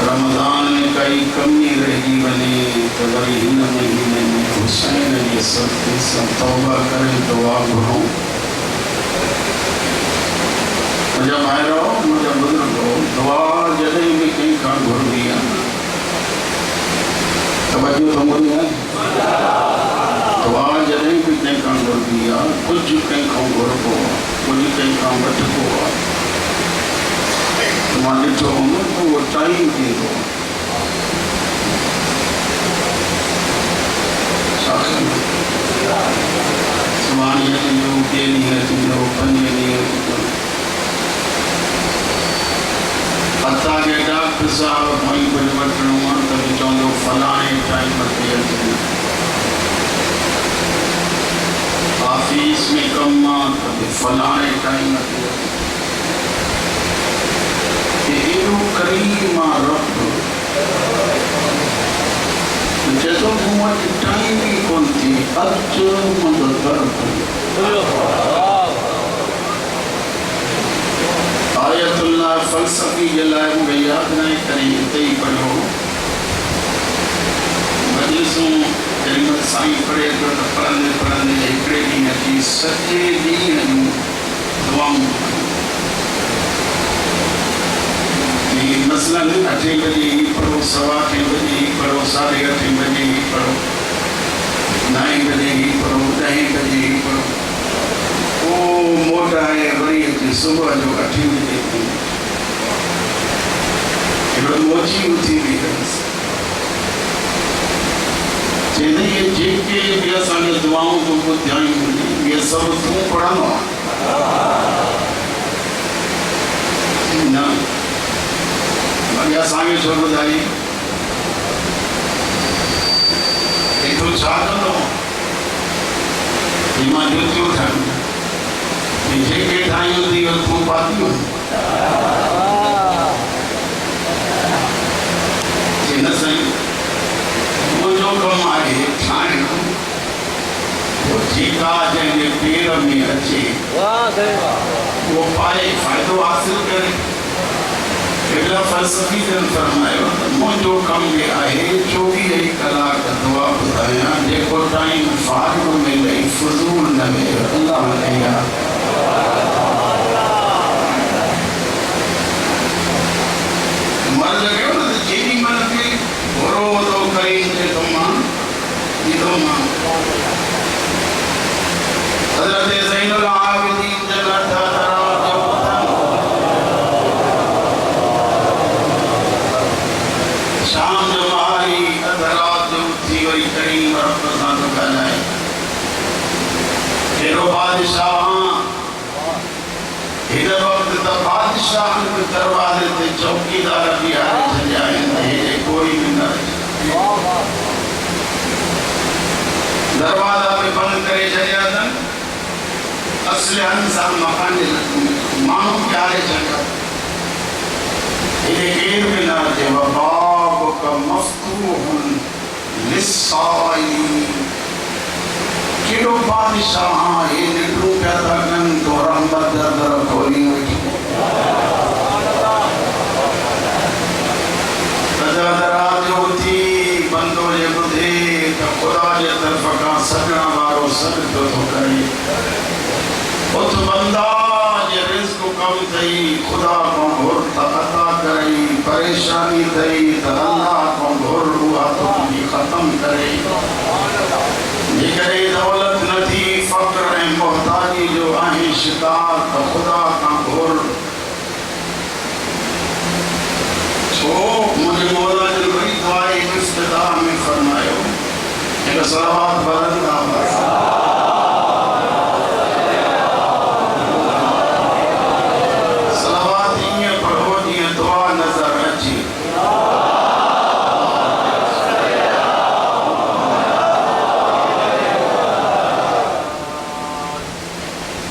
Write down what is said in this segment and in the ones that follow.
रमजान में काई कमी रही वने तो वरी हिन महीने में हुसैन जी सल्फी से तौबा करें दुआ घुरो मुझे भाइरो मुझे बुजुर्गो दुआ जॾहिं भी कहीं का घुरबी आहे तवज्जो तो मुझे है दुआ जॾहिं भी कहीं का घुरबी आहे कुछ कहीं का घुरबो कुछ कहीं का वठबो मां ॾिठो हूंदो तो वो टाइम थींदो सुभाणे जो ॿिए ॾींहं थींदो 5 ॾींहं हथा के डॉक्टर साहब भाई कुछ वठणो आहे त बि चवंदो फलाणे टाइम ते अचिजो ऑफिस में कमु आहे त बि फलाणे टाइम ते एॾो करीम आहे रब जैसो तूं वटि टाइम ई कोन थी अचु मुंहिंजो दर आयतुल्लाह फ़लसफ़ी जे लाइ मूंखे यादि न करे हिते ई पढ़ियो मजलिसूं जेॾीमहिल साईं पढ़े थो त पढ़ंदे पढ़ंदे हिकिड़े ॾींहं अची सॼे ॾींहं जूं दुआऊं मसलन 8 बजे ही पढ़ो 8:15 बजे ही पढ़ो 8:30 बजे ही पढ़ो 9 बजे ही पढ़ो 10 बजे ही पढ़ो वो मोटा है वरी अचे सुबह जो 8 बजे एॾो मोची उथी बि चवंदे ये जेके बि असांखे दुआऊं तूं ॿुधायूं इहे सभु तूं पढ़ंदो आहे न वरी असांखे छो ॿुधाई तूं छा कंदो मां जुतियूं ठाहियूं जेके ठाहियूं थी तूं पातियूं न साईं मुंहिंजो कमु आहे ठाहिणु जेका जंहिंजे पेर में अचे उहो पाए फ़ाइदो हासिल करे हिकिड़ा फ़लसफ़ी जन फरमायो त मुंहिंजो कमु बि आहे 24 कलाक दुआ ॿुधायां जेको टाइम फारिग मिले फज़ूल न मिले अल्लाह अलाह मर्द कयो न त जेॾी महिल बि घोरो थो करे अचे थो मां ॾींदो मां हज़रत ज़ैनुल आबिदीन जन्नत शाम जो मारी अधरात जो उथी वरी करीम रब सां थो ॻाल्हाए कहिड़ो बादशाह हिन वक़्तु त बादशाहनि बि दरवाज़े ते चौकीदार बीहारे छॾिया आहिनि हेॾे कोई बि न दरवाज़ा बि बंदि करे छॾिया अथनि असलहनि सां पंहिंजे माण्हू बीहारे छॾिया हेॾे केर बि न अचे बाबुक मफ़्तूहुन लिस्साइलीन केॾो बादशाह हे निंडूं पिया था कनि तो रहमत जा दर खोली वेठी रात जो उथी बंदो जे ॿुधे त ख़ुदा जे तरफ़ खां सॾण वारो सॾु थो करे उथ बंदा जे रिज़्क़ कम थई ख़ुदा खां घुर त अता करई परेशानी थई त अल्लाह खां घुर उहा तुंहिंजी ख़तम करे जेकॾहिं दौलत नथी फ़क़्र ऐं मुहताजी जो आहे शिकार त ख़ुदा खां घुर छो मुंहिंजे मौला जो वरी दुआए इब्तिदाह में फरमायो हिकु सलावत पढ़ंदा सलावत ईअं पढ़ो जीअं दुआ नज़र अचे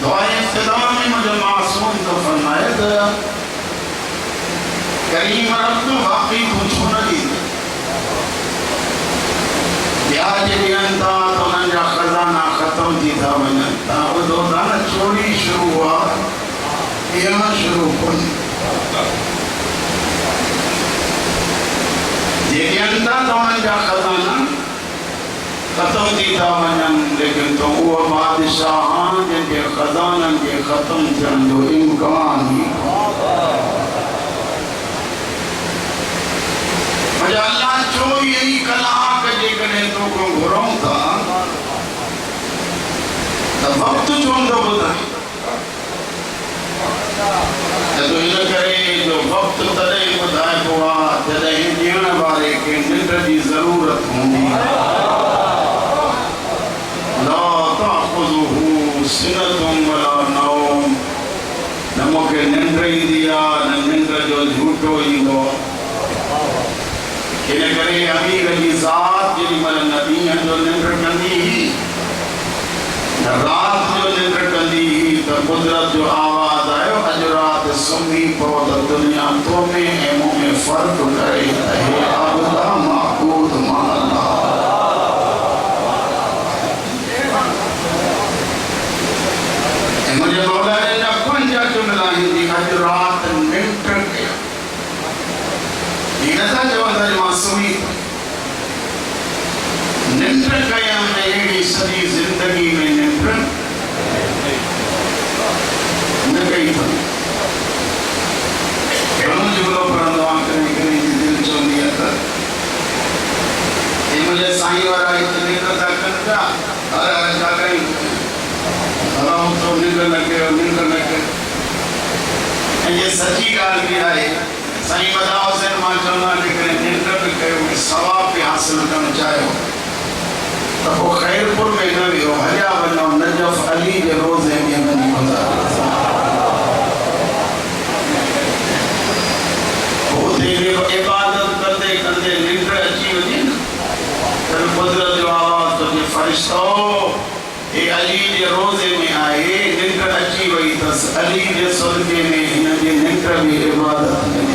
दुआए इब्तिदाह में मुंहिंजो मासूम तो फरमाए त करीम रब तो वाकई कुझु न ॾींदो ब्याज ॾियनि था त उन्हनि जा खज़ाना ख़तम थी था वञनि तव्हां ॿुधो था न चोरी शुरू आहे ॾियणु शुरू कोन्हे जेके अंदर तोड़न जा खजाना खत्म थी था वञन, लेकिन तो वो बादशाह जिनके खजानन के खत्म थियण जो इम्कान ही मुझे अल्लाह जो यही कलाक जेकॾहिं तोखां घुरूं था त वक़्तु चवंदो ॿुधाए तो इन करे जो वक़्तु तॾहिं ॿुधाइबो आहे जॾहिं ॾियण वारे खे निंड जी ज़रूरत हूंदी आहे। ला ताख़ुज़ुहु सिनतुन वला नौम, न मूंखे निंड ईंदी आहे न निंड जो झूठो ईंदो। इन करे अमीर जी ज़ात जेॾी महिल न ॾींहं जो निंड कंदी हुई न राति जो निंड कंदी हुई त कुदरत जो आवाज़ आयो अॼु राति सुम्ही पओ त दुनिया तो में ऐं मूं में फ़र्क़ु करे त हे आबदा माबूद मां अल्लाह। ऐं मुंहिंजे मौला जा 5 जुमिला आहिनि अॼु राति निंड कयो। हीअ नथा चवनि त मां सुम्ही निंड कयां में अहिड़ी सॼी ज़िंदगी में निंड न कई अथनि। घणो जुमिलो पढ़ंदो आहियां, कॾहिं कॾहिं जी दिलि चवंदी आहे त हे मुंहिंजे साईं वारा हिते निंड था कनि पिया, अरे छा कयूं, हलाऊं थो निंड न कयो निंड न कयो। ऐं इहा सची ॻाल्हि बि आहे। साईं वॾा हुसैन मां चवंदा जेकॾहिं निंड बि कयो सवाब बि हासिल करणु चाहियो त पोइ ख़ैरपुर में न वियो, हलिया वञो नजफ़ अली जे रोज़े में वञी गुज़ारो। उते इबादत कंदे कंदे निंड अची वञे न त कुदरत जो आवाज़ तुंहिंजे फ़रिश्तो हे अली जे रोज़े में आहे, निंड अची वई अथसि, अली जे सदक़े में हिन जी निंड बि इबादत में।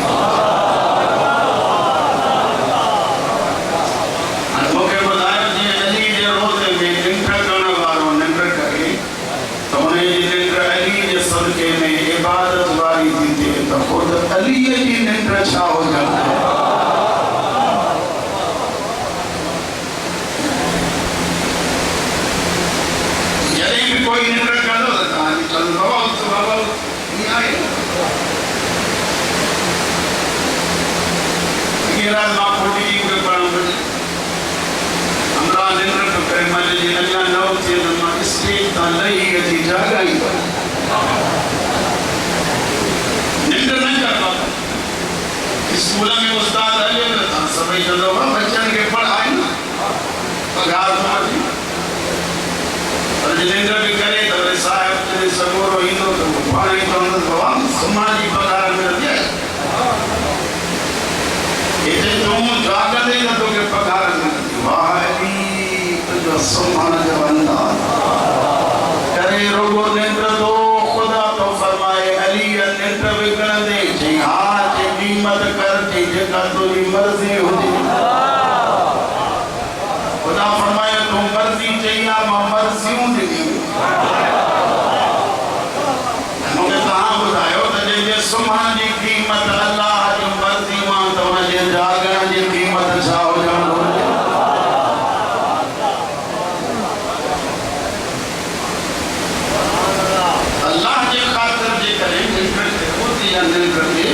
मूंखे ॿुधायो जीअं अली जे रोज़े में निंड करण वारो निंड करे त हुनजी निंड अली जे सदक़े में इबादत वारी थी थिए त ख़ुदि अलीअ जी निंड छा हुजणु। जॾहिं बि कोई निंड कंदो त तव्हांजी चवंदो बाबा ईअं आहे। रात मां खोटी मूंखे पढ़णु घुरिजे, हमरा निंड थो करे मां जी अञा न उथी त मां स्टेज तां लही अची जाॻाई निंड न करंदो। स्कूल में उस्ताद हले न था सभई चवंदो बच्चनि खे पढ़ाए न पघार थो वठी, पर जे निंड बि करे त वरी साहिब जॾहिं सॻोरो ईंदो त पाण ई चवंदो बाबा सुम्हण जी पघार मिलंदी आहे, हिते तूं जाॻंदे न तोखे पघार मिलंदी। वाह अली तुंहिंजो सुम्हण जो अंदाज़ करे रुॻो निंड थो ख़ुदा थो फरमाए अली निंड विकिणंदे चई हा चई क़ीमत कर चई जेका तुंहिंजी मर्ज़ी हुजे। ख़ुदा फरमाए तूं मर्ज़ी चई आहे मां मर्ज़ियूं ॾिनियूं। मूंखे तव्हां ॿुधायो त जंहिंजे सुम्हण जी क़ीमत अलाह जी मर्ज़ी मां त हुनजे जाॻण जी क़ीमत छा हुजणु घुरिजे। अल्लाह जे ख़ातिर जेकॾहिं निंड थिए त निंड खे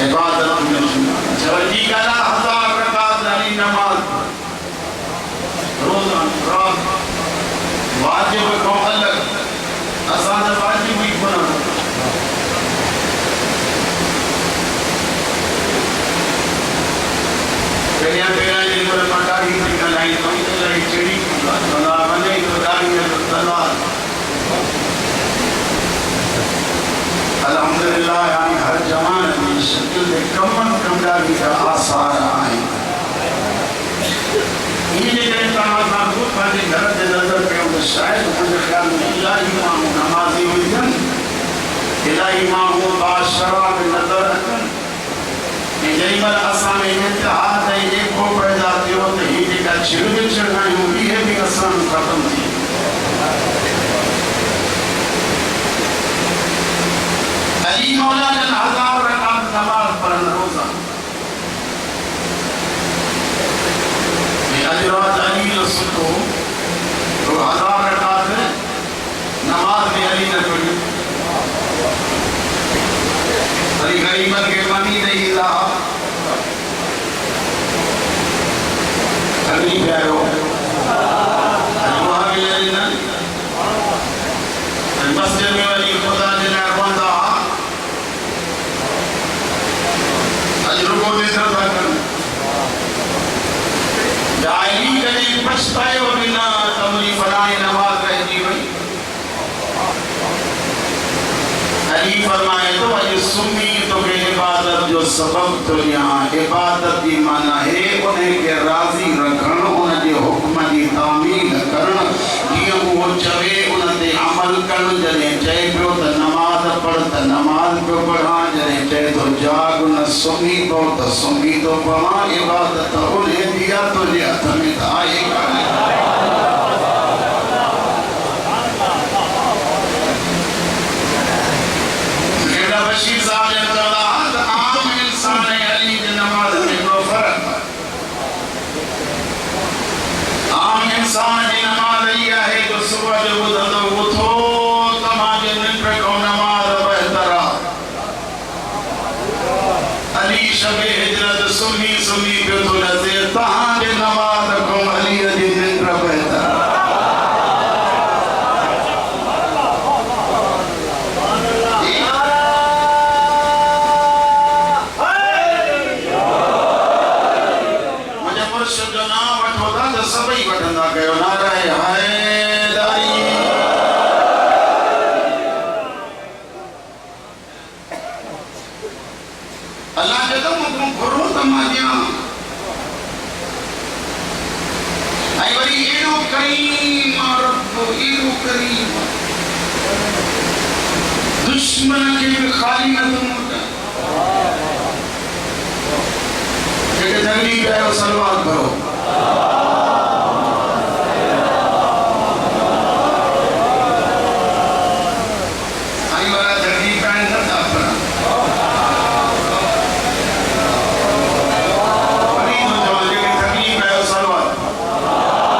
इबादत में वॾी ॻाल्हि आहे। 1000 रकात वारी नमाज़ रोज़ाना रात वाजिब खां अलॻि असां त वाजिब ई कोन पहिरियां जे महिल मां ॾाढी थी ॻाल्हाई त इलाही चिड़ी भला वञे थो ॾाढी तलवार। अल्हम्दुलिल्लाह यानी हर जवान जी शकिल जे कमनि कमदारी जा आसार आहिनि। इहे जेकॾहिं तव्हां सां पंहिंजे घर जे नज़र कयूं त शायदि मुंहिंजे ख़्याल में इलाही माण्हू नमाज़ी हुजनि, इलाही माण्हू बाशरा में नज़र अचनि। ऐं जेॾी महिल असां में इतिहाद ऐं एको पैदा थियो त हीअ जेका छिड़क आहियूं इहे बि असां ख़तमु थी। अली मौला जन 1000 रकात नमाज़ पढ़नि रोज़ाना। अजरात अली जो सुनो तो 1000 रकात है नमाज में अली न पढ़ी अली गरीबन के मनी नहीं ला अली प्यारो वहाँ भी अली ना मस्जिद में अली खुदा जिन्हें बंदा अजर को देता था कर जायली कभी पछताए हो बिना तमरी फराए नमाज रह जी भाई अली फरमाए तो ये सुन्नी तो के इबादत जो सबब तो यहाँ इबादत की माना है उन्हें के राजी रखण उन जे हुक्म की तामील करण जीअं वो चवे उन ते अमल करण जॾहिं चए पियो त नमाज पढ़ त नमाज पियो पढ़ां जॾहिं चए तो जाग न सुम्ही तो त सुम्ही तो पढ़ां इबादत उन्हें दिया तुझे हथ में त आहे कान्हे बशीर साहब ने बताया आम इंसान है अली की नमाज में नो फर्क आम इंसान की नमाज ये है जो सुबह जो बुधंदो उथो तमाजे निंड को नमाज बेहतर अली शबे हिजरत सुन्नी सुन्नी पे तो लजे तहां के नमाज को अली जी निंड बेहतर दुश्मन के भी खाली न तुम होता है जंगली पे है सलवार भरो आई वाला जंगली पैंट न था अपना परी तो जवान के जंगली पे है सलवार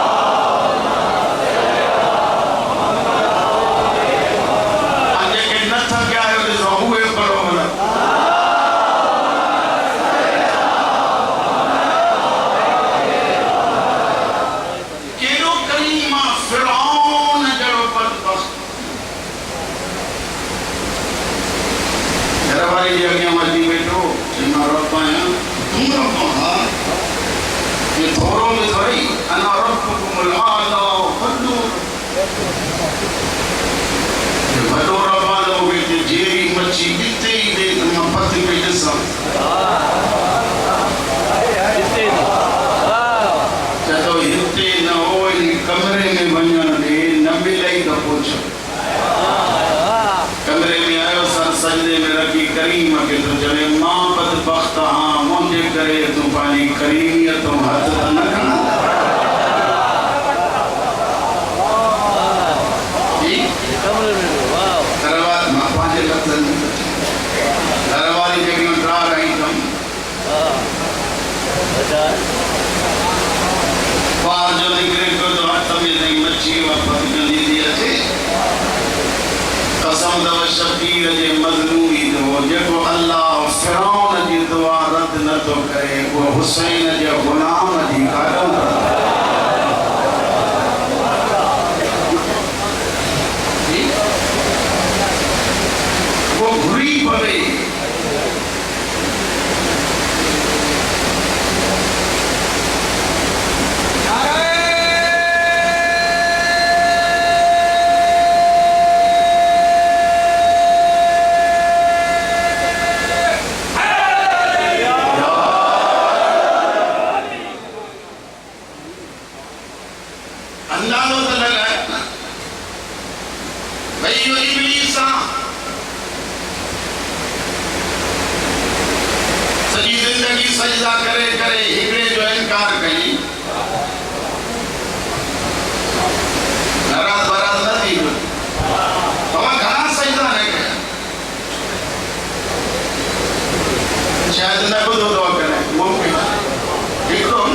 कमरे में आयो सर सजदे में रखी करीम के तो चले मां बदबख्त हां मुझे करे तू पानी करीमियत तो हाथ न करना कमरे में वाह दरबार मां पांचे लफ्ज दरबारी जगह में ड्रा रही तुम अच्छा बाहर जो निकले को तो हाथ में नहीं मच्छी वापस जल्दी दिया थे कसम दव शबीर जे मजलूमी दो जेको अल्लाह फिरौन जी दुआ रद न तो करे वो हुसैन जे गुलाम जी कारो वो घुरी पवे सजदा करे करे हिकड़े जो इनकार कई नाराज बराज न थी तव्हां घणा सजदा न कया शायद न ॿुधो अथव कॾहिं मुमकिन हिकिड़ो न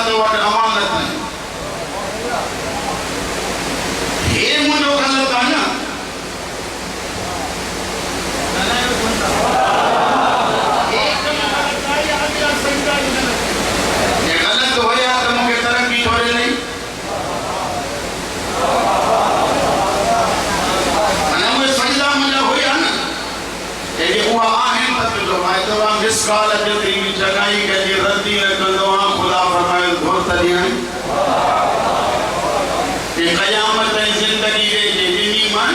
तो वट अमानत है ये मुझे गलत है ना ये गलत हो या तो मुझे तरक्की थोड़ी नहीं अने मुझे सजदा मुझे हो या ना ये हुआ आहे तब जो मैं तो हम इस काल के तीन जगह के लिए रद्दी ने कंदो खुदा फरमाए घोर तरिया ये कयामत जिंदगी के जिंदगी में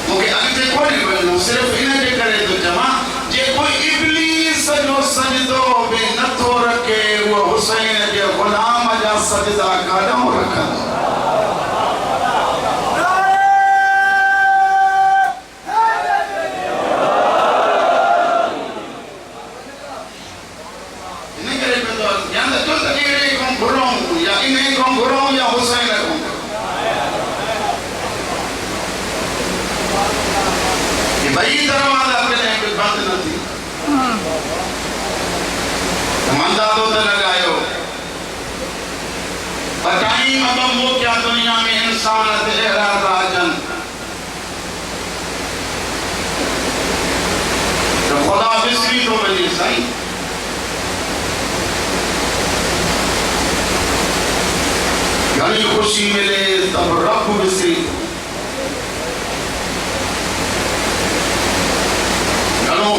मुझे अगते कोई बनना सिर्फ इन्हें जे करे तो जमा जे कोई इब्लीस जो सजदो बे नथो रखे वो हुसैन जे गुलाम जा सजदा काडो रखा इन्हें करे तो या तो तकरीरे को घुरो या इन्हें को घुरो या हुसैन को भाई दरवाजा अपने कुछ बात न थी मंदा तो लगायो बताई मतलब वो क्या दुनिया में इंसान तेरा राजन तो खुदा बिस्री तो बनी सही घनी खुशी मिले तब रब बिस्री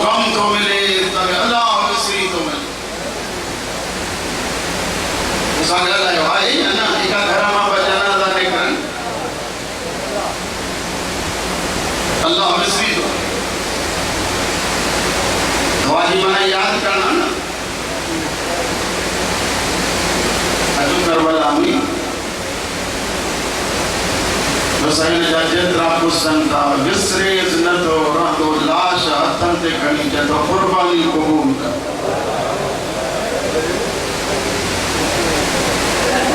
गम तो मिले तब अल्लाह बिस्री तो मिले ऐसा गल है भाई है ना एक घर में जनाजा निकल अल्लाह बिस्री तो दवाजी मना याद करना ना अजू करबला में हुसैन जा जेतरा पुसन था विसरे न तो रहंदो लाश हथन ते खणी चतो कुर्बानी कबूल कर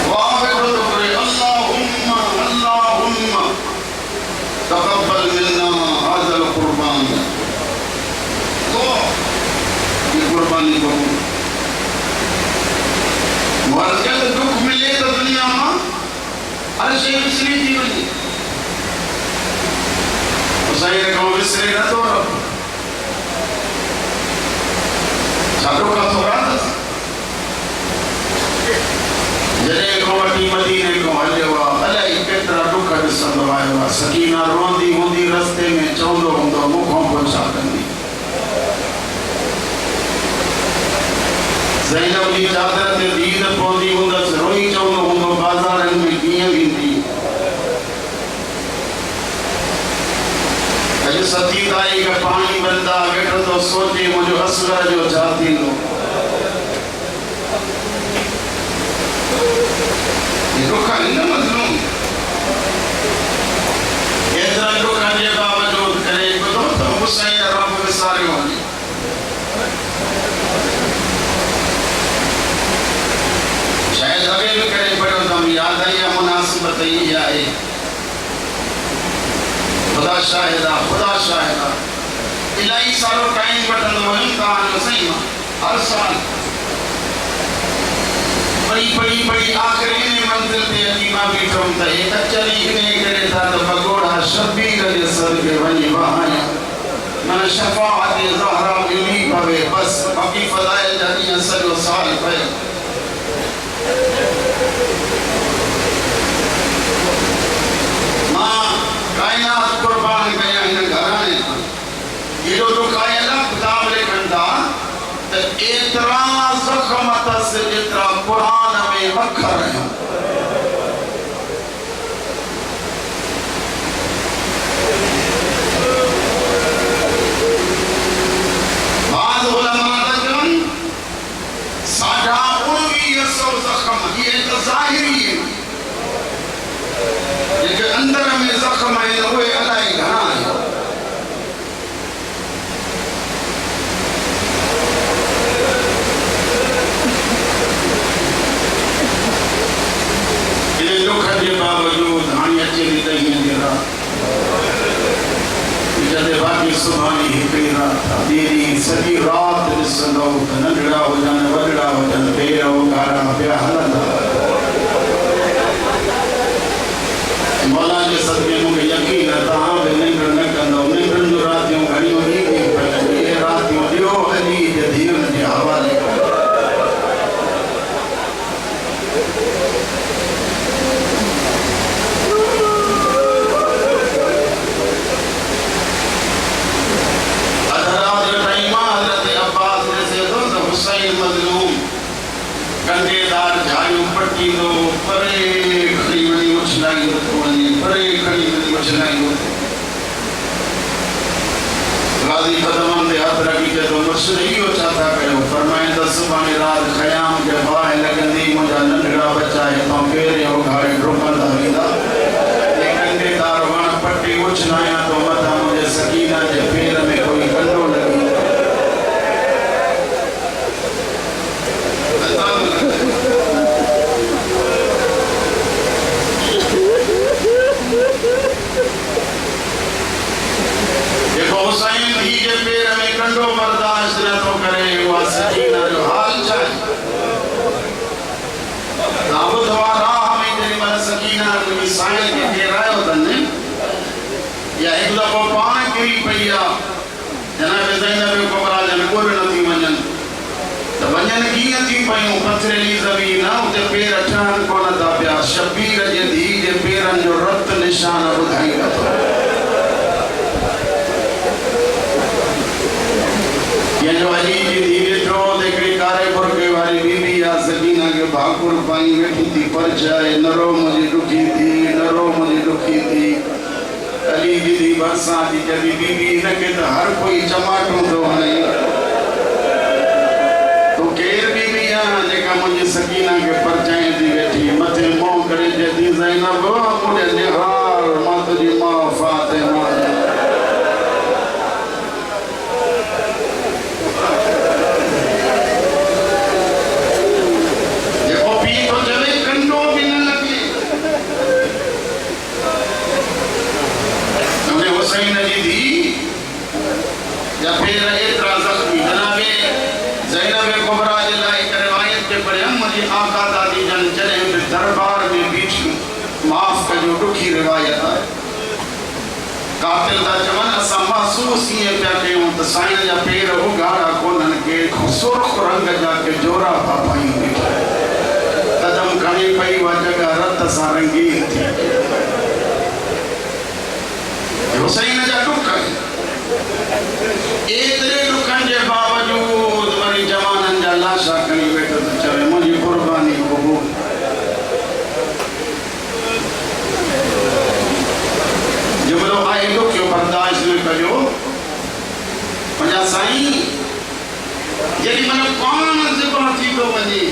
वाह बेटो तो करे अल्लाहुम्मा तकब्बल मिन्ना हाज़ल कुर्बान तो ये कुर्बानी कबूल मर्द दुख मिले तो दुनिया में हर शे विसरी थी वही हुसैन को विसरे न तो साधु का थोड़ा जने को वटी मदीने को हलियो अलाई केतरा दुख दिसंदो आयो सकीना रोंदी होंदी रस्ते में चौंदो हुंदो मुखों पहुंचा कंदी ज़ैनब जी चादर ते दीद पौंदी हुंदस रोई चौंदो हुंदो बाज़ारन में कीअं वेंदी अॼु सती ताई का पानी बंदा वेठो तो सोचे मुझो असगर जो छा थींदो ये दुख न मजलूम एतिरा दुख जे बावजूद करे ॿुधो त हुसैन रब विसारियो वञे शायद अॻे बि करे पढ़ियो त यादि आई आहे मुनासिबत ई आहे खुदा शाहिदा इलाही सारो टाइम वठंदो हुयुमि तव्हांजो सही मां हर साल पढ़ी आख़िरी इन मंज़िल ते अची मां बीठुमि त हे कचरी इन करे था त भॻोड़ा शबीर जे सदके वञी वहाया मन शफ़ाअत ज़हरा मिली पवे बस बाक़ी फ़ज़ाइल जा ॾींहं सॼो साल पए मां कायनात कुर्बान कया इन घराने ये दुख आया किताब लिखन था त एतरा ज़ख्म अथस एतरा कुरान में अखर है बाद उलमा तजन साढ़ा 1900 ज़ख्म ये तो ज़ाहिरी है ये अंदर में ज़ख्म है वो अलाई घना है ये दुख के बावजूद हानि अचे थी त हीअं जी रात जॾहिं बाक़ी सुभाणे हिकिड़ी रात ॿिए ॾींहुं सॼी रात ॾिसंदो त नंढड़ा हुजनि वॾड़ा हुजनि ॿेर गाॾी पिया हलंदा मौला जे सदके मूंखे यकीन आहे तव्हां बि निंड न कंदव निंडनि जूं रातियूं घणियूं ई पियूं इहे रातियूं ॾियो अली जे धीअनि जे हवाले हुसैन मज़लूम कंडेदार झाड़ियूं पटींदो परे खणी वञी उछलाईंदो थो वञे परे खणी वञी उछलाईंदो गाज़ी क़दमनि ते हथ रखी चए थो मुर्शिद इहो छा था कयो फरमाईंदो सुभाणे राति ख़याम खे बाहि लॻंदी मुंहिंजा नंढड़ा बच्चा हितां पेरे उघाड़े डुकंदा वेंदा हे कंडेदार वण पटी उछलायां थो मथां मुंहिंजे सकीना जे पेर में कोई कंडो लॻी हुसैन धी जे पेर में कंडो बर्दाश्त न थो करे उहा सकीना जो हाल छा आहे तव्हां ॿुधो आहे राह में जेॾी महिल सकीना मुंहिंजी साइण खे घेरायो अथनि या हिकु दफ़ो पाण किरी पई आहे जनाब ज़ैनब कुबरा जन गुर नथी वञनि त वञनि कीअं थी पयूं पथरेली ज़मीन उते पेर ठहनि कोन था पिया शबीर जे धी जे पेरनि जो रत निशान ॿुधाईंदा थो जो अली जी धी ॾिठो त हिकिड़ी कारे बुरके वारी बीबी आहे सकीना खे भाकुर पाई वेठी थी परचाए नरो मुंहिंजी ॾुखी थी नरो मुंहिंजी ॾुखी थी अली जी धी भरिसां थी चवी बीबी हिनखे त हर कोई चमाटो थो हणे तूं केरु बीबी आहे जेका मुंहिंजी सकीना खे परचाए थी वेठी मथे मुंहुं करे चए थी ज़ैनब मुंहिंजे निहार मां तुंहिंजी माउ फातिमा हुसैन जी धी या फिर एतिरा ज़ख्मी जनाबे ज़ैनब कुबरा जे लाइ हिकु रिवायत खे पढ़ियमि मुंहिंजी आका दादी जन जॾहिं बि दरबार में बीठी माफ़ कजो ॾुखी रिवायत आहे कातिल था चवनि असां महसूस ईअं पिया कयूं त साईं जा पेर उघाड़ा कोन्हनि के सुर्ख रंग जा के जोरा था पायूं वेठा कदम खणी पई उहा जॻह रत सां रंगीन थी हुसैन जा ॾुख एतिरे ॾुखनि जे बावजूद वरी जवाननि जा लाशा खणी वेठो त चवे मुंहिंजी क़ुर्बानी क़बूल जुमिलो आहे ॾुख जो बर्दाश्त न कजो मुंहिंजा साईं जेॾी महिल पाण ज़िबा थी थो वञे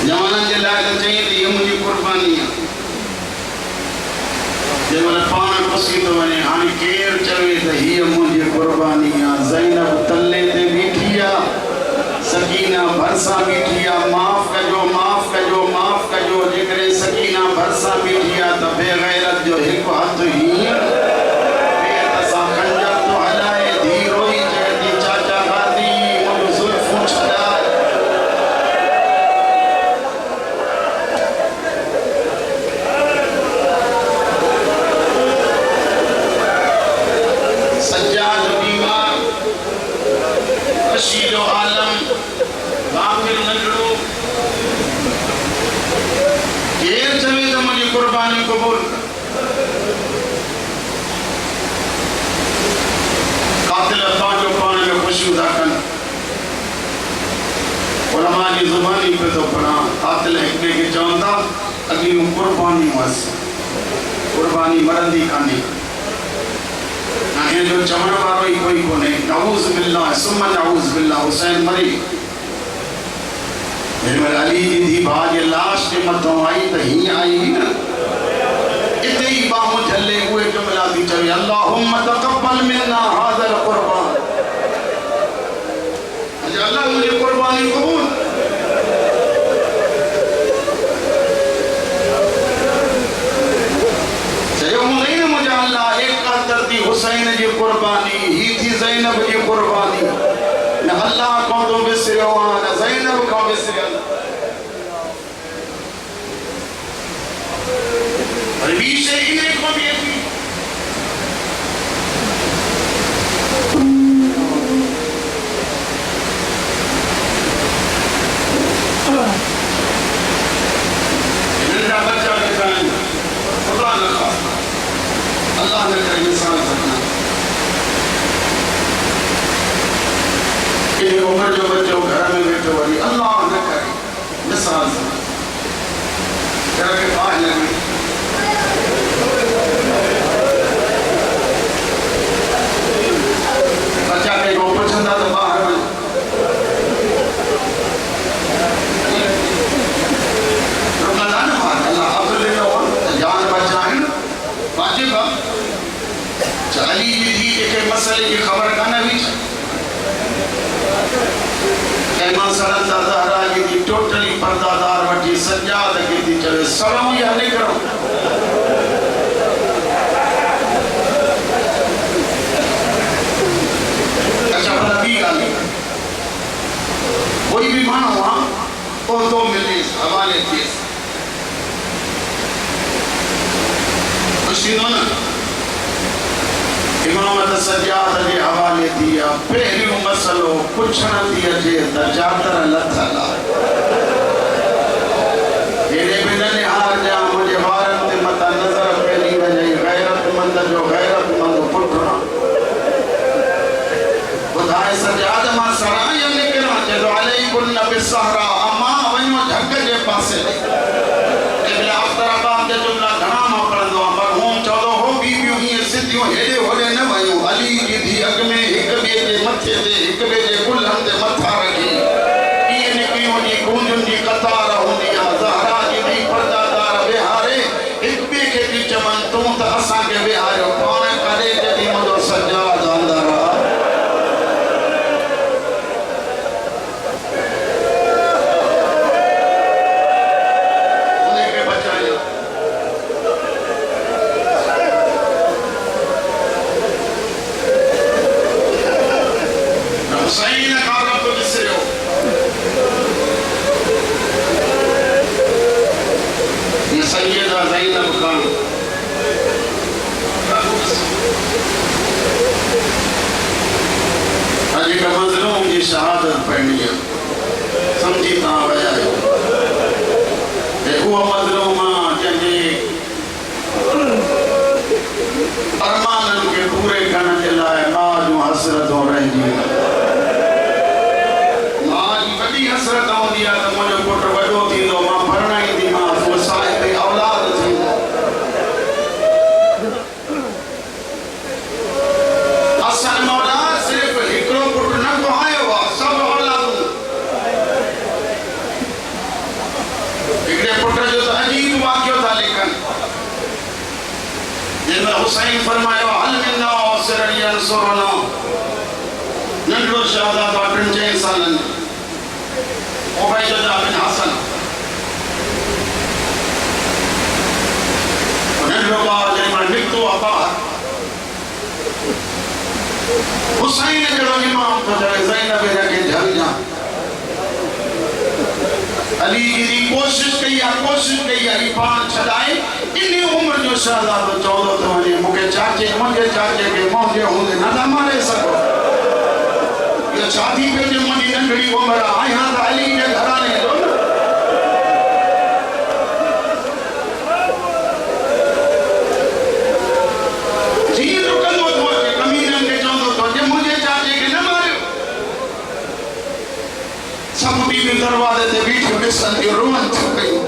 जवाननि जे लाइ त चई थी हीअ मुंहिंजी क़ुर्बानी आहे जंहिं पाण पुसी थो वञे हाणे केरु चवे त हीअ मुंहिंजी क़ुर्बानी आहे ज़ैनब तले ते बीठी आहे सकीना भरिसां बीठी आहे माफ़ कजो माफ़ कजो माफ़ कजो जेकॾहिं सकीना भरिसां बीठी आहे त बेग़ैरत जो हिकु हथु हीअं पेट सां खंजर थो हलाए धी रोई चए थी चाचा गादी मुंहिंजूं ज़ुल्फूं छॾाए सज्जाद बीमार बशीर आलम गाफिल नंढड़ो केरु चवे त मुंहिंजी क़ुर्बानी क़बूल कातिल पंहिंजो पाण में ख़ुशियूं था कनि उलमा जी ज़ुबानी पे थो पढ़ां कातिल हिक ॿिए खे चवनि था अॻियूं क़ुर्बानी हुअसि क़ुर्बानी मरंदी कान्हे जो चवण वारो ही कोई कोने नाऊज़ बिल्लाह सुम्मा नाऊज़ बिल्लाह हुसैन मरी मेरे अली जी धी भाउ जे लाश जे मथां आई त हीअं आई हुई न इते ई बाहूं झले उहे जुमिला थी चवे अल्लाहुम्मा तक़ब्बल मिन्ना हाज़ल क़ुर्बान अल्लाह मुंहिंजी क़ुर्बानी क़बूल चयो हूंदई न मुंहिंजा अल्लाह हुसैन जी क़ुर्बानी ही थी ज़ैनब जी क़ुर्बानी न अल्लाह को तो विसरियो न ज़ैनब को बीच इन्हें को भी थी इन्हें बच्चा दिखाएं खुदा न खास्ता अल्लाह ने करे इंसान सकना इन्हें उम्र जो बच्चों घर में बैठे वाली अल्लाह न करे मिसाल सकना जरा के बाहर लगे बच्चा के को पसंद आता बाहर में रुकना ना बाहर अल्लाह अब्र ले लो जान बचाए वाजिब चाली जी के मसले की खबर का ना भी कैमा सड़न दादा की टोटली पर्दादार वठी सजाद की थी चले सड़ो या नहीं करो अच्छा बता गाली कोई भी मानो वहां और दो मिले हवाले थे खुशी ना इमामत सजाद के हवाले दिया पहरियों मसलो कुछ न दिया जे तजातर लथला तेरे बिना हार जा मुझे भारत ते मता नजर पहली वजह गैरतमंद जो गैरतमंद पुटना बुधाए सजाद मा सराय निकरा जदो अलैकुन बिसहरा अमा वनो झग जे पासे इबला अफ्तराबाद के जुमला घणा मा पढ़ंदो मरहूम चौदो हो बीबियों ही सिद्धियों हेडे होडे न वयो अली जी धी अग में एक बे जे मथे ते एक बे जे कुल्हन ते मथा रखी ये निकियो नी गूंजन जी कतार होंदी आ ज़हरा जी धी पर्दादार बिहारे एक बे के दी चमन तू त असा के बिहारो पाण करे जदी मदो सजाद अंदर हुसैन खप ॾिसियो ये सैयदा ज़ैनब खान अॼु का मज़लूम जी शहादत पढ़नी है समझी तव्हां विया आहियो उहो मज़लूम जंहिंजे अरमाननि खे पूरे करण जे लाइ माउ जूं हसरतूं रहिजी हसरत होंदी है तो मुझे पुट वडो थींदो मां परणाईंदी मां वसाए ते औलाद थींदो असल मौला सिर्फ हिकड़ो पुट न कोहायो आ सब औलादूं हिकड़े पुट जो तो अजीब वाक़ियो था लिखन जिनमें हुसैन फरमायो हल मिन्ना औसरन यंसुरना नंढड़ो शहजादो 4 सालन उबैदुल्लाह बिन हसन नंढड़ो ॿार जंहिं निकितो आहे ॿाहिरि हुसैन जहिड़ो इमाम थो चवे ज़ैनब खे झलजा अली जी कोशिश कई आहे पाण छॾाए इन उम्र जो शहज़ादो चवंदो थो वञे मूंखे मुंहिंजे चाचे खे मुंहिंजे हूंदे न था मारे सघो ये शादी पे जो मुझे नंढड़ी उम्र आहे हां त अली जे घराने जो जी तो कंदो थो अचे कमीननि खे चवंदो थो जे मुंहिंजे चाचे खे न मारियो सब बीबियूं दरवाज़े ते बीठियूं ॾिसनि थियूं रोअनि थियूं कयूं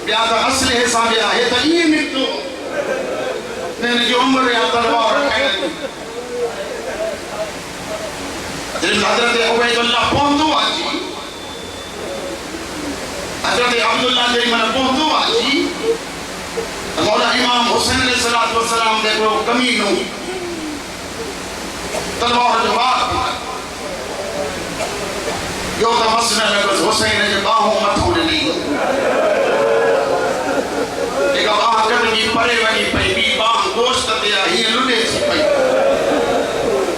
ॿिया त असले सां विया हे त ईअं निकितो हिन जी उमिरि या तलवार खणी हज़रत उबैदुल्लाह पहुंचो आजी हज़रत अब्दुल्लाह जे मन पहुंचो आजी मौला इमाम हुसैन अलैहिस्सलातु वस्सलाम दे को कमीनो तलवार जो वार यो त मसला लॻस हुसैन जे बाहों मथो ॾिनी एक बाह कटजी परे वञी पई ॿी बाह गोश्त ते हीअं लुॾे थी पई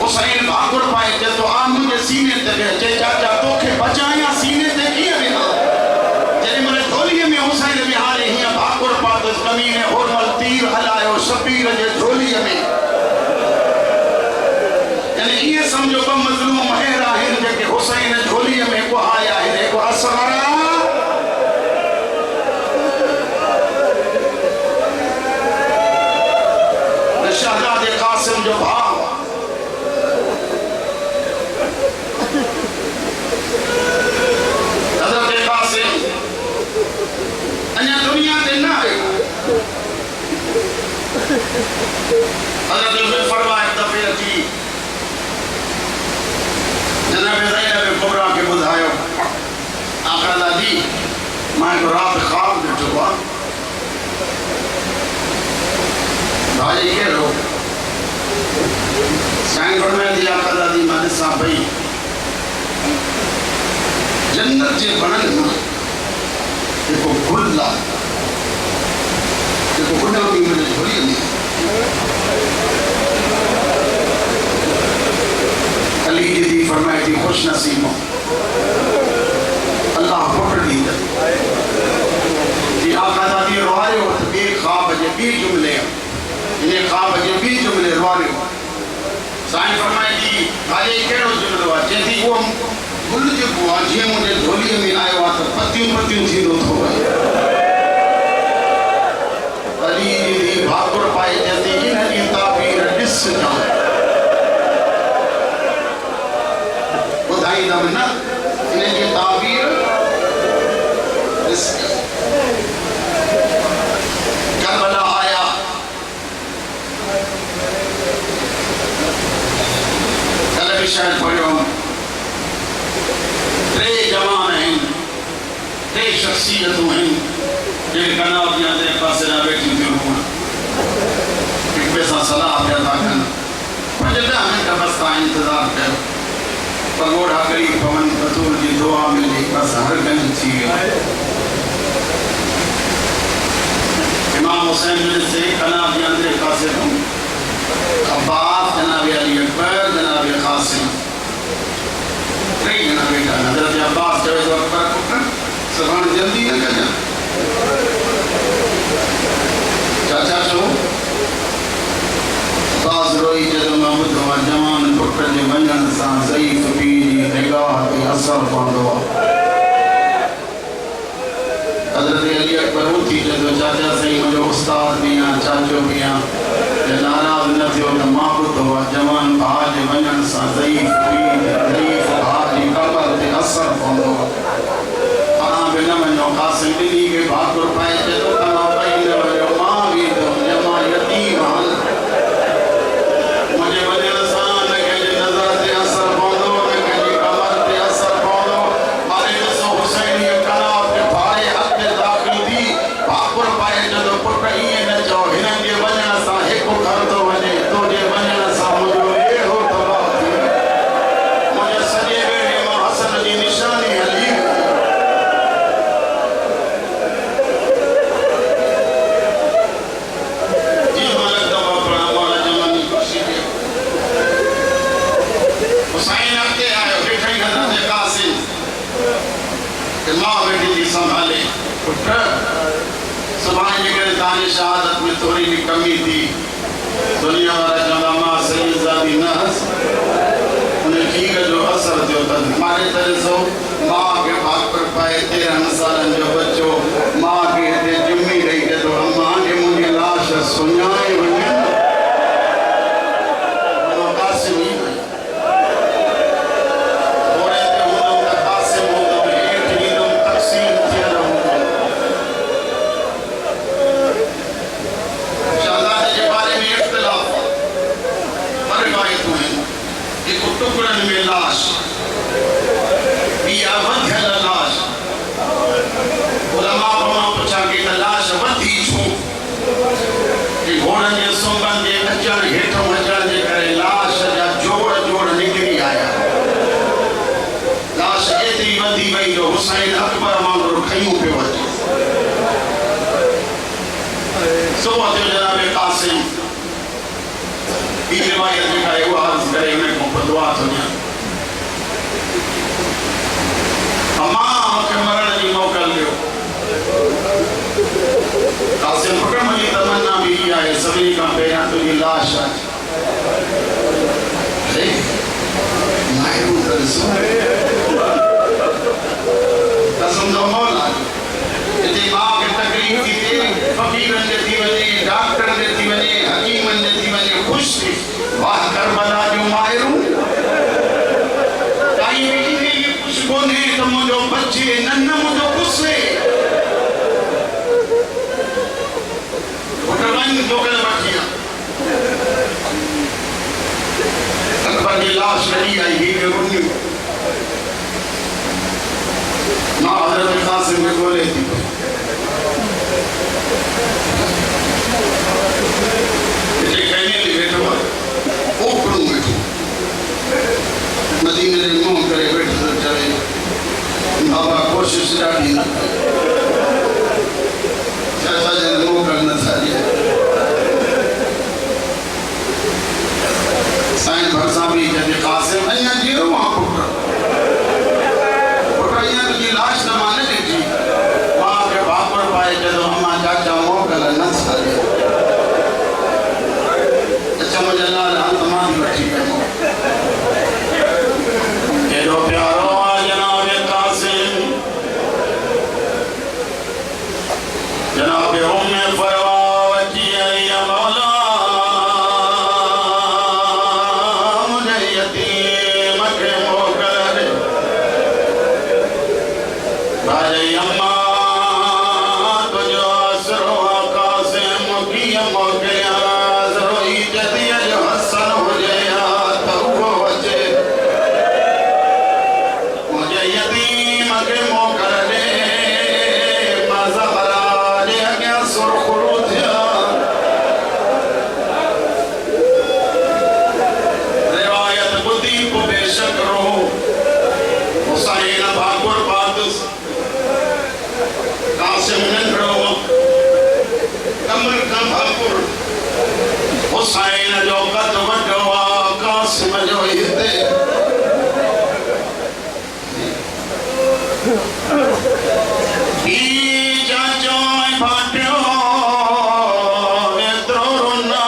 हुसैन भाकुर पाए चए आ मुंहिंजे सीने ते विह चए चाचा तोखे बचाया सीने ते कीअं विहा जॾहिं महिल थोलीअ में हुसैन विहारे हीअं भाकुर पातसि कमीने मैं को रात ख्वाब ॾिठो आहे भाई कहिड़ो साईं फरमाईंदी आहे दादी मां ॾिसां पई जन्नत जे वणनि मां जेको गुल आहे जेको गुल बि मुंहिंजे झोलीअ में अली जी फरमाए थी खुश नसीबो अल्लाह पुट ॾींदो जी आका दादी रोआयो त ॿिए ख्वाब जे ॿी जुमिले इन ख्वाब जे ॿी जुमिले रोआयो साईं फरमाए थी भाई कहिड़ो जुमिलो आहे चए थी उहो गुल जेको आहे जीअं मुंहिंजे झोलीअ में आयो आहे त पतियूं पतियूं थींदो थो वञे अली जी भाकुर पाए चए थी इन जी ताबीर ॾिस जां ॿुधाईंदमि न इन जी ताबीर ॾिस करबला आया कल बि शायदि पढ़ियो टे जवान आहिनि टे शख़्सियतूं आहिनि जेके कनाबिया जे पासे न वेठियूं थियूं हुअनि हिक ॿिए सां सलाह पिया था कनि 5-10 मिंट बसि तव्हां इंतज़ारु कयो पगोड़ा करी पवन रसूल जी दुआ मिली बस हर गंज थी गई इमाम हुसैन से कनाब के अंदर कासिम अब्बास जनाब अली अकबर जनाब कासिम जना बेटा हजरत अब्बास चवे तो अकबर पुत्र सुभान जल्दी न कजा चाचा छो अब्बास रोई जदों मां ॿुधो आहे जवान पुट जे वञण सां ज़ईफ़ पीउ जी निगाह ते असर पवंदो आहे हज़रत अली अकबर उथी चयो चाचा साईं मुंहिंजो उस्ताद बि आहे चाचो बि आहे नाराज़ न थियो त मां ॿुधो आहे जवान भाउ जे वञण सां ज़ईफ़ पीउ ज़ईफ़ भाउ जी कमर ते असर पवंदो आहे तव्हां बि न वञो कासिम ॿिन्ही खे भाकुर पाए चए थो तव्हां ॿई न वञो मां वेंदुमि मां यतीम आहियां मुझे वजन सां न कंहिंजे नज़र ते असर पवंदो न कंहिंजी कमर ते असर पवंदो मारे ॾिसो हुसैनी कनाब ते फाड़े हथ ते दाख़िल थी भाकुर पाए चयो पुट ईअं न चओ हिननि जे वञण सां हिकु घर थो वञे तुंहिंजे वञण सां मुंहिंजो अहिड़ो तबाह थी मुंहिंजे सॼे बेड़े मां हसन जी निशानी हली संभाले पुट सुभाणे जेकॾहिं तव्हांजी शहादत में थोरी बि कमी थी दुनिया वारा चवंदा मां सईदादी न हस उन ठीक जो असर थियो अथनि मारे त ॾिसो मां खे भाकुर पाए 13 सालनि जो बच्चो मां खे हिते जुमी ॾेई चए थो अम्मा जे मुंहिंजी लाश सुञाणे वञे कासिम ई टुकड़न में लाश या वधियल लाश उलमा मां पुछा कि लाश वधी छो कि घोड़नि जे सुंगन जे अचण हेठों अचण जे करे लाश जा जोड़ जोड़ निकिरी आया लाश एतिरी वधी वई जो हुसैन अकबर वांगुरु खयूं पियो अचे सो थियो जनाब कासिम रिवायत जेका आहे उहा अर्ज़ करे उन खां दुआ थो ॾियां अम्मा मूंखे मरण जी मोकल ॾियो कासिम पुट मुंहिंजी तमन्ना बि इहा आहे सभिनी खां पहिरियां तुंहिंजी लाश आहे कसम जो मौला हिते मां खे तकलीफ़ थी थिए फ़क़ीरनि जे थी वञे डॉक्टरनि जे थी वञे हकीमनि जे थी वञे ख़ुशि थी वाह करबला जो माहिरूं काई वेठी थी कुझु कोन्हे त मुंहिंजो बचे न मुंहिंजो गुस्से पुट वञ मोकल वठी आ अकबर जी लाश लड़ी आई ही रुनियूं मां हज़रत कासिम के बोले थी ये कहीं नहीं बैठो ऊपरों बैठो मदीने में मुंह करे बैठ तो चले बाबा कोशिश डाली चाचा जन मुंह करना सारी साइन भरसा भी कहते कासिम अया जीरो वहाँ पुटरा अया की लाश न माने देखी वहाँ के बापर पाए जब हम चाचा मुंह करना न सारी अच्छा मुझे लाल हाथ तमाम बैठी है ये दो प्यारो जनाब कासिम जनाब उम्मे फरवावती या मौला मुझे यतीम के मोकर भाई अम्मा तुझो असरो कासिम की मोकया जरोई जदिया जो हसन हो जाया तो वो बचे मुझे यतीम के मोकर दे मज़हरा दे गया सुरखरू थिया रिवायत बुद्धि को बेशक रो हुसैन भाकुर पादस कासिम नंदरो कमर का भाकुर हुसैन जो कद वडो कासिम जो हिते ई जाजो भाटियो एतरो रोना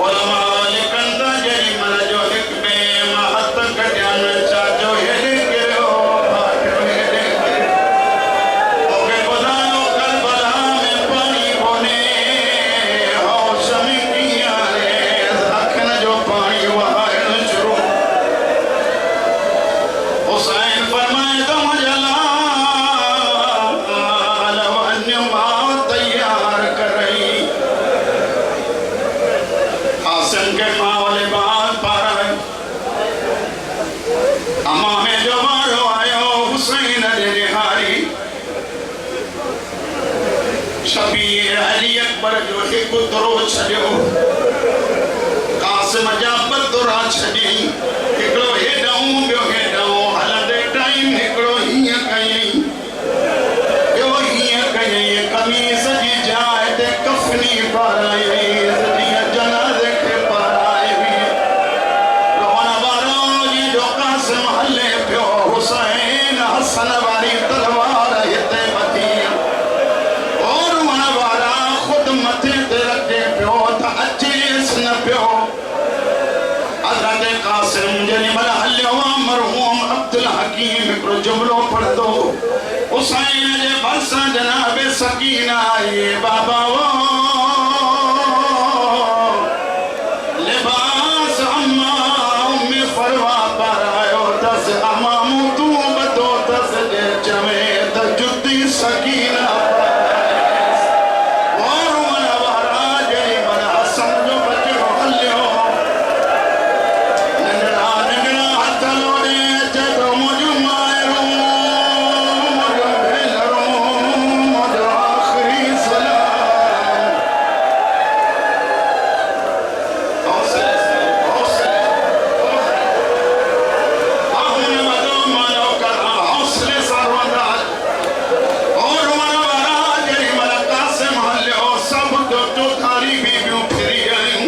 उलमा लिखंदा जरी मन जो हिक में महत कटियन चाचो हेडे कयो भाटियो हेडे ओके बुधायो करबला में पानी कोने होश में किया रे अखन जो पानी वहायण शुरू हुसैन फरमाए तो मुझला अलवन्य माँ तैयार कर रही कासिम के माँ वाले बात पा रहे अम्मा में जो मारो आयो हुसैन ने निहारी शबीर अली अकबर जो एक दरो छड़ियो कासिम जा बदरा छड़ी हिकड़ो हेडाऊं ॿियो हेडाऊं हलंदे टाइम हिकड़ो हीअं कयईं ॿियो हीअं कयईं कमीज़ जी जाइ ते कफनी पारायईं जीअं जनाज़े खे पाराए हुई रोअण वारो जो कासिम हले पियो हुसैन हसन वारी तलवार हिते वधी और रोअण वारा ख़ुदि मथे ते रखे पियो त अचेसि न पियो हज़रत कासिम जने मल हलियो मरहूम अब्दुल हकीम हिकिड़ो जुमिलो पढ़ंदो हुसैन जे भरिसां जनाब सकीना आई बाबा वो लिबास अम्मा उम्मे फरवा पारायो दस अम्मा मूं तूं बधो दस जे चवे त जुती सकीना और मन वारा जने मल हसन जो बचड़ो हलियो नंढड़ा नंढड़ा हथ लोड़े चतो मुझो मायरो मुझो भेनरो मुझो आखिरी सलाम हौसले आहुन मदो मानो कर हौसले सरवंदा और मन वारा जरी मल कासिम हलियो सब तो थारी बीबियूं फिरी आयूं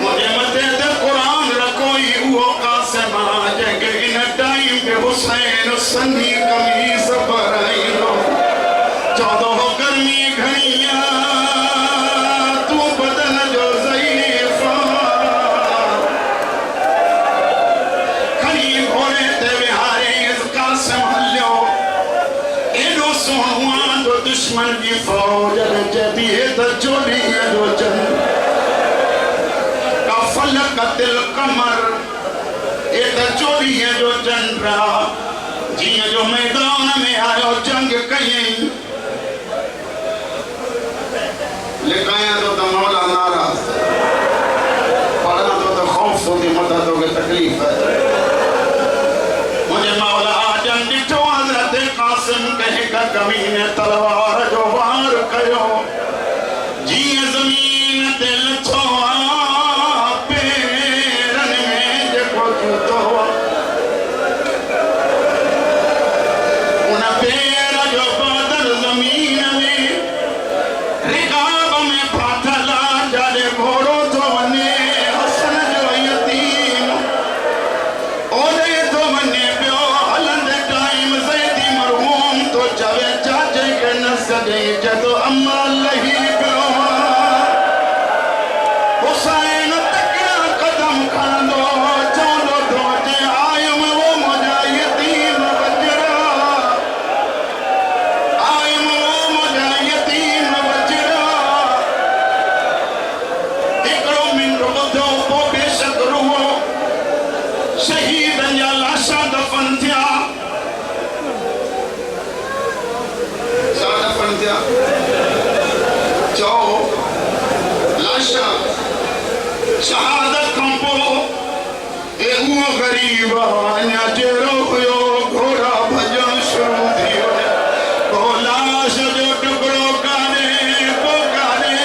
मुझे मथे ते कुरान रखोई उहो कासिम जंहिंखे इन टाइम पे हुसैन सनी कमीज़ पाराईंदो चवंदो हो गर्मी घणी आ तूं बदन जो ज़ईफ़ खणी घोड़े ते विहारे कासिम हलियो एॾो सोहणो आ जो दुश्मन जी फौज में चइबी हे त चोॾीअ जो चंड का फलक तिल कमर ए त चोॾीअ जो चंड जीअं जो मैदान में आयो जंग कयईं लिकायां तो त मौला नाराज़ पढ़ां तो त खौफ थो थिए मथां तोखे तकलीफ़ मुंहिंजे मौला जंग ॾिठो कमीने तलवार जो वार कयो जी जमीन ते लथो पेरन में जेको जूतो उन पेर जो बदल जमीन में रिकाब में फाथला जाले घोड़ो तो वने हसन जो यतीम ओदे तो वने पियो हलंदे टाइम ज़ैदी मरहूम तो चवे चाचे के न सदे जदो अम्मा लही पियो हुसैन तकिया कदम खणंदो चवंदो तो जे आयम वो मुंहिंजा यतीम वजरा आयम वो मुंहिंजा यतीम वजरा हिकिड़ो मिंटु ॿुधो पोइ बेशक रुहो शहीदनि जा लाशा दफ़न थिया छा दफ़न थिया चओ लाशा शहादत खां पोइ ए उहो ग़रीब अञा जहिड़ो हुयो घोड़ा भॼण शुरू थी विया को लाश जो टुकड़ो कान्हे को कान्हे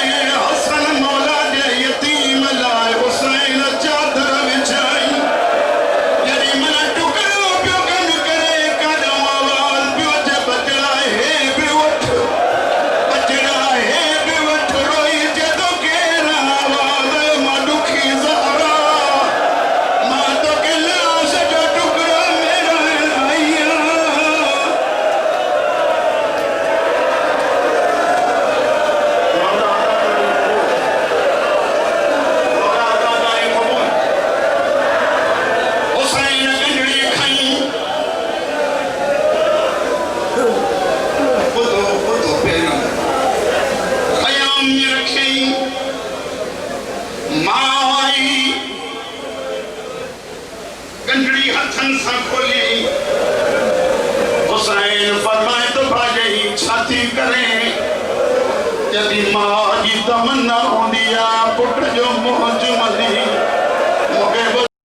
हसन मौला जे यतीम लाइ हुसैन चादर विछाई जॾहिं मन टुकड़ो पियो गॾु करे काॾो आवाज़ पियो जे बचड़ा हे बि वठ बचड़ा हे बि वठ रोई जदो केरु आवाज़ मां ॾुखी ज़हरा मां तोखे लाश जो टुकड़ो मेराइण आई हुसैन गंढड़ी खई ॿुधो ॿुधो पहिरियों ख़याम में रखियईं मां आई गंढड़ी हथनि सां खोलियईं हुसैन फरमाए तो भाॼई छा थी करे जॾहिं मां जी तमन्ना हूंदी आहे पुट जो मुंहुं